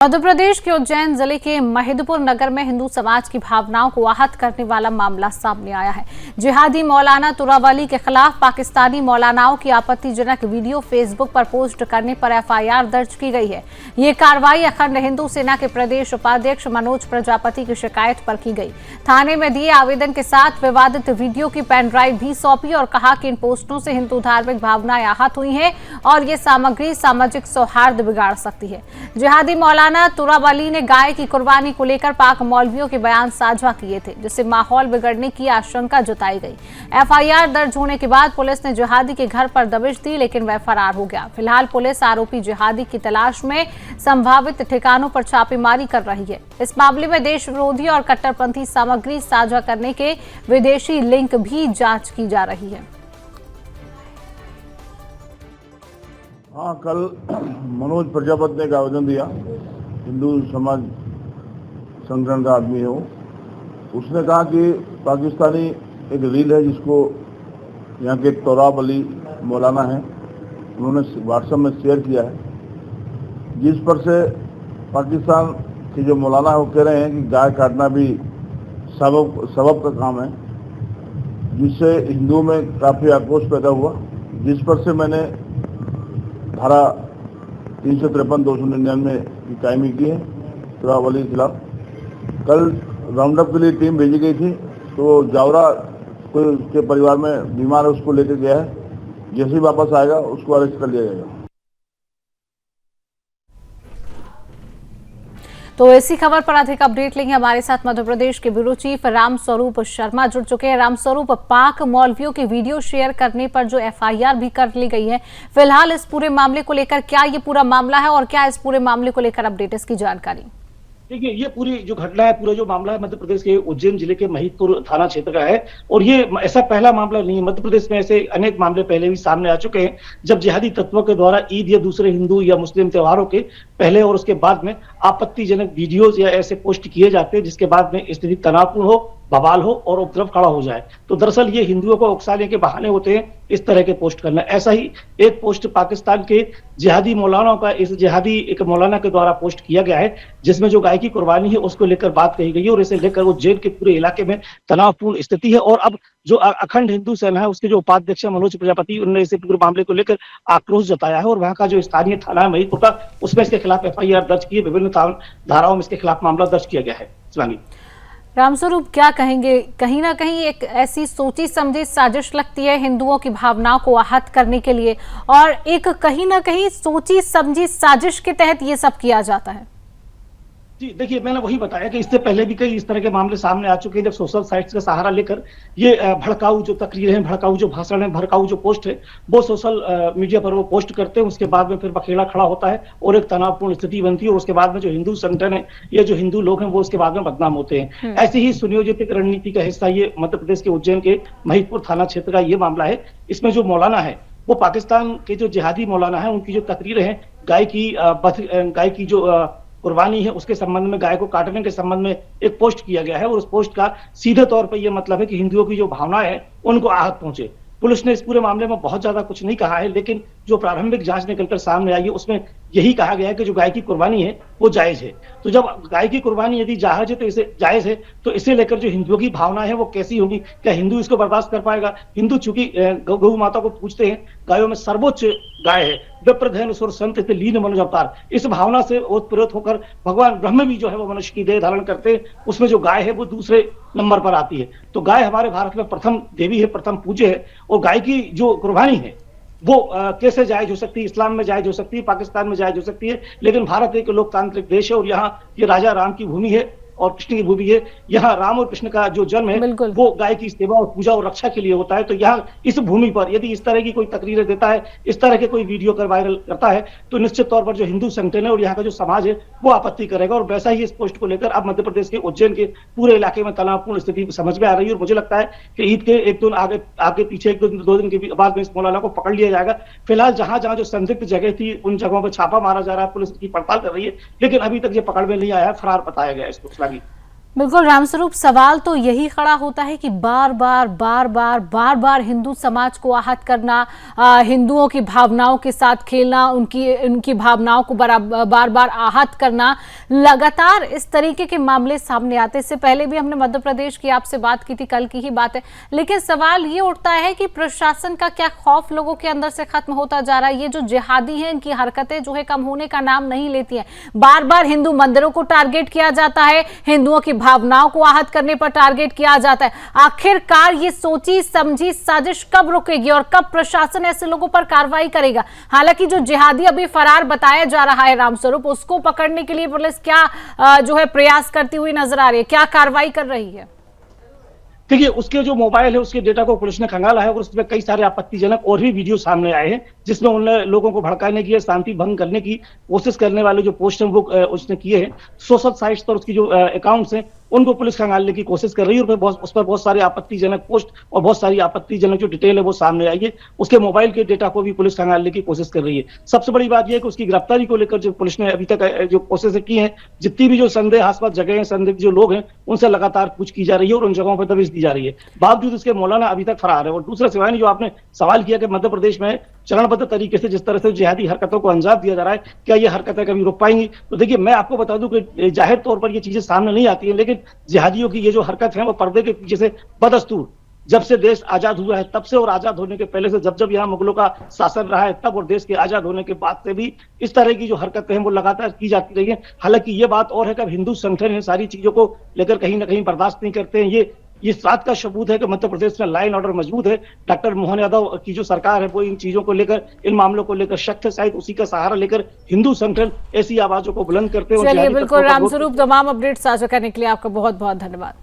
मध्य प्रदेश के उज्जैन जिले के महिदपुर नगर में हिंदू समाज की भावनाओं को आहत करने वाला मामला सामने आया है। जिहादी मौलाना तुरावली के खिलाफ पाकिस्तानी मौलानाओं की आपत्तिजनक वीडियो फेसबुक पर पोस्ट करने पर एफआईआर दर्ज की गई है। ये कार्रवाई अखंड हिंदू सेना के प्रदेश उपाध्यक्ष मनोज प्रजापति की शिकायत पर की गई। थाने में दिए आवेदन के साथ विवादित वीडियो की पेन ड्राइव भी सौंपी और कहा कि इन पोस्टों से हिंदू धार्मिक भावनाएं आहत हुई हैं और ये सामग्री सामाजिक सौहार्द बिगाड़ सकती है। जिहादी मौलाना तुरावली ने गाय की कुर्बानी को लेकर पाक मौलवियों के बयान साझा किए थे, जिससे माहौल बिगड़ने की आशंका जताई गई। एफआईआर दर्ज होने के बाद पुलिस ने जिहादी के घर पर दबिश दी, लेकिन वह फरार हो गया। फिलहाल पुलिस आरोपी जिहादी की तलाश में संभावित ठिकानों पर छापेमारी कर रही है। इस मामले में देश विरोधी और कट्टरपंथी सामग्री साझा करने के विदेशी लिंक भी जांच की जा रही है। हाँ, कल मनोज प्रजापति ने एक आवेदन दिया। हिंदू समाज संगठन का आदमी है वो। उसने कहा कि पाकिस्तानी एक रील है जिसको यहाँ के तुरावली मौलाना है, उन्होंने व्हाट्सएप में शेयर किया है, जिस पर से पाकिस्तान के जो मौलाना है वो कह रहे हैं कि गाय काटना भी सबब का काम है, जिससे हिंदुओं में काफ़ी आक्रोश पैदा हुआ, जिस पर से मैंने धारा 353-299 की कायमी की है तुरावली के खिलाफ। कल राउंड अप के लिए टीम भेजी गई थी, तो जावरा कोई उसके परिवार में बीमार है, उसको लेकर गया है। जैसे ही वापस आएगा उसको अरेस्ट कर लिया जाएगा। तो इसी खबर पर अधिक अपडेट लेंगे। हमारे साथ मध्य प्रदेश के ब्यूरो चीफ रामस्वरूप शर्मा जुड़ चुके हैं। रामस्वरूप, पाक मौलवियों की वीडियो शेयर करने पर जो एफआईआर भी कर ली गई है, फिलहाल इस पूरे मामले को लेकर क्या ये पूरा मामला है और क्या इस पूरे मामले को लेकर अपडेट, इसकी जानकारी? देखिए, ये पूरी जो घटना है, पूरा जो मामला है मध्य प्रदेश के उज्जैन जिले के महिदपुर थाना क्षेत्र का है और ये ऐसा पहला मामला नहीं है। मध्य प्रदेश में ऐसे अनेक मामले पहले भी सामने आ चुके हैं, जब जिहादी तत्वों के द्वारा ईद या दूसरे हिंदू या मुस्लिम त्योहारों के पहले और उसके बाद में आपत्तिजनक वीडियोज या ऐसे पोस्ट किए जाते हैं जिसके बाद में स्थिति तनावपूर्ण हो, बवाल हो और उपद्रव खड़ा हो जाए। तो दरअसल ये हिंदुओं को उकसाने के बहाने होते हैं इस तरह के पोस्ट करना। ऐसा ही एक पोस्ट पाकिस्तान के जिहादी मौलानाओं का इस जिहादी एक मौलाना के द्वारा पोस्ट किया गया है, जिसमें जो गाय की कुर्बानी है उसको लेकर बात कही गई है और इसे लेकर उज्जैन के पूरे इलाके में तनावपूर्ण स्थिति है। और अब जो अखंड हिंदू सेना है उसके जो उपाध्यक्ष मनोज प्रजापति, उन्होंने इसे पूरे मामले को लेकर आक्रोश जताया है और वहां का जो स्थानीय थाना है महिदपुर का, उसमें इसके खिलाफ एफआईआर दर्ज की है। विभिन्न धाराओं में इसके खिलाफ मामला दर्ज किया गया है। इस्लामी रामस्वरूप, क्या कहेंगे? कहीं ना कहीं एक ऐसी सोची समझी साजिश लगती है हिंदुओं की भावनाओं को आहत करने के लिए, और एक कहीं ना कहीं सोची समझी साजिश के तहत ये सब किया जाता है। जी देखिए, मैंने वही बताया कि इससे पहले भी कई इस तरह के मामले सामने आ चुके हैं, जब सोशल साइट्स का सहारा लेकर ये भड़काऊ जो तकरीरें हैं, भड़काऊ जो भाषण है, भड़काऊ जो पोस्ट है, वो सोशल मीडिया पर वो पोस्ट करते हैं। उसके बाद में फिर बखेड़ा खड़ा होता है और एक तनावपूर्ण स्थिति बनती है और उसके बाद में जो हिंदू संगठन है या जो हिंदू लोग हैं वो उसके बाद में बदनाम होते हैं। ऐसी ही सुनियोजित एक रणनीति का हिस्सा ये मध्य प्रदेश के उज्जैन के महिदपुर थाना क्षेत्र का ये मामला है। इसमें जो मौलाना है वो पाकिस्तान के जो जिहादी मौलाना है, उनकी जो तकरीरें हैं गाय की जो कुर्बानी है उसके संबंध में, गाय को काटने के संबंध में एक पोस्ट किया गया है और उस पोस्ट का सीधे तौर पर यह मतलब है कि हिंदुओं की जो भावना है उनको आहत पहुंचे। पुलिस ने इस पूरे मामले में बहुत ज्यादा कुछ नहीं कहा है, लेकिन जो प्रारंभिक जांच निकलकर सामने आई है उसमें यही कहा गया है कि जो गाय की कुर्बानी है वो जायज है। तो जब गाय की कुर्बानी यदि जायज है तो इसे लेकर जो हिंदुओं की भावना है वो कैसी होगी? क्या हिंदू इसको बर्दाश्त कर पाएगा? हिंदू चूंकि गौ माता को पूजते हैं, गायों में सर्वोच्च गाय है, विप्रधैन सुर संत लीन मनुज अवतार, इस भावना से ओतप्रोत होकर भगवान ब्रह्म भी जो है वो मनुष्य की देह धारण करते हैं, उसमें जो गाय है वो दूसरे नंबर पर आती है। तो गाय हमारे भारत में प्रथम देवी है, प्रथम पूज्य है और गाय की जो कुर्बानी है वो कैसे जायज हो सकती है? इस्लाम में जायज हो सकती है, पाकिस्तान में जायज हो सकती है, लेकिन भारत एक लोकतांत्रिक देश है और यहाँ ये राजा राम की भूमि है और कृष्ण की भूमि है। यहाँ राम और कृष्ण का जो जन्म है वो गाय की सेवा और पूजा और रक्षा के लिए होता है। तो यहाँ इस भूमि पर यदि इस तरह की कोई तकरीरें देता है, इस तरह के कोई वीडियो कर वायरल करता है, तो निश्चित तौर पर जो हिंदू संगठन है और यहाँ का जो समाज है वो आपत्ति करेगा। और वैसा ही इस पोस्ट को लेकर अब मध्य प्रदेश के उज्जैन के पूरे इलाके में तनावपूर्ण स्थिति समझ में आ रही है। और मुझे लगता है कि ईद के एक दिन आगे पीछे दो दिन के बाद में इस मौलाना को पकड़ लिया जाएगा। फिलहाल जहां जहां जो संदिग्ध जगह थी उन जगहों पर छापा मारा जा रहा है, पुलिस की पड़ताल कर रही है, लेकिन अभी तक ये पकड़ में नहीं आया है, फरार बताया गया इसको। बिल्कुल रामस्वरूप, सवाल तो यही खड़ा होता है कि बार बार हिंदू समाज को आहत करना, हिंदुओं की भावनाओं के साथ खेलना, उनकी भावनाओं को बार बार आहत करना, लगातार इस तरीके के मामले सामने आते। इससे पहले भी हमने मध्य प्रदेश की आपसे बात की थी, कल की ही बात है। लेकिन सवाल ये उठता है कि प्रशासन का क्या खौफ लोगों के अंदर से खत्म होता जा रहा है? ये जो जिहादी हैं, इनकी हरकतें जो है कम होने का नाम नहीं लेती हैं। बार बार हिंदू मंदिरों को टारगेट किया जाता है, हिंदुओं की भावनाओं को आहत करने पर टारगेट किया जाता है। आखिरकार ये सोची समझी साजिश कब रुकेगी और कब प्रशासन ऐसे लोगों पर कार्रवाई करेगा? हालांकि जो जिहादी अभी फरार बताया जा रहा है रामस्वरूप, उसको पकड़ने के लिए पुलिस क्या जो है प्रयास करती हुई नजर आ रही है, क्या कार्रवाई कर रही है? देखिए, उसके जो मोबाइल है उसके डेटा को पुलिस ने खंगाला है और उसमें कई सारे आपत्तिजनक और भी वीडियो सामने आए हैं, जिसमें उन्होंने लोगों को भड़काने की, शांति भंग करने की कोशिश करने वाले जो पोस्ट हैं वो उसने किए हैं। सोशल साइट्स पर उसकी जो अकाउंट्स हैं उनको पुलिस खंगालने की कोशिश कर रही है और उस पर बहुत सारे आपत्तिजनक पोस्ट और बहुत सारी आपत्तिजनक जो डिटेल है वो सामने आई है। उसके मोबाइल के डेटा को भी पुलिस खंगालने की कोशिश कर रही है। सबसे बड़ी बात यह है कि उसकी गिरफ्तारी को लेकर जो पुलिस ने अभी तक जो कोशिश की है, जितनी भी जो संदेहास्पद जगह हैं, संदिग्ध जो लोग हैं, उनसे लगातार पूछ की जा रही है और उन जगहों पर दबिश दी जा रही है। बावजूद इसके मौलाना अभी तक फरार है। और दूसरा सिवाय जो आपने सवाल किया कि मध्य प्रदेश में चरणबद्ध तरीके से जिस तरह से जिहादी हरकतों को अंजाम दिया जा रहा है, क्या ये हरकतें कभी रुक पाएंगी? तो देखिए, मैं आपको बता दूं कि जाहिर तौर पर ये चीजें सामने नहीं आती हैं, लेकिन जिहादियों की ये जो हरकत है वो पर्दे के पीछे से बदस्तूर जब से देश आजाद हुआ है तब से, और आजाद होने के पहले से, जब यहाँ मुगलों का शासन रहा है तब, और देश के आजाद होने के बाद से भी इस तरह की जो हरकतें हैं वो लगातार की जाती रही है। हालांकि ये बात और है कि हिंदू संगठन इन सारी चीजों को लेकर कहीं ना कहीं बर्दाश्त नहीं करते हैं। ये इस बात का सबूत है कि मध्य प्रदेश में लॉ एंड ऑर्डर मजबूत है। डॉक्टर मोहन यादव की जो सरकार है वो इन चीजों को लेकर, इन मामलों को लेकर सख्त है। शायद उसी का सहारा लेकर हिंदू संगठन ऐसी आवाजों को बुलंद करते हैं। चलिए, बिल्कुल रामस्वरूप, तमाम अपडेट साझा करने के लिए आपका बहुत बहुत धन्यवाद।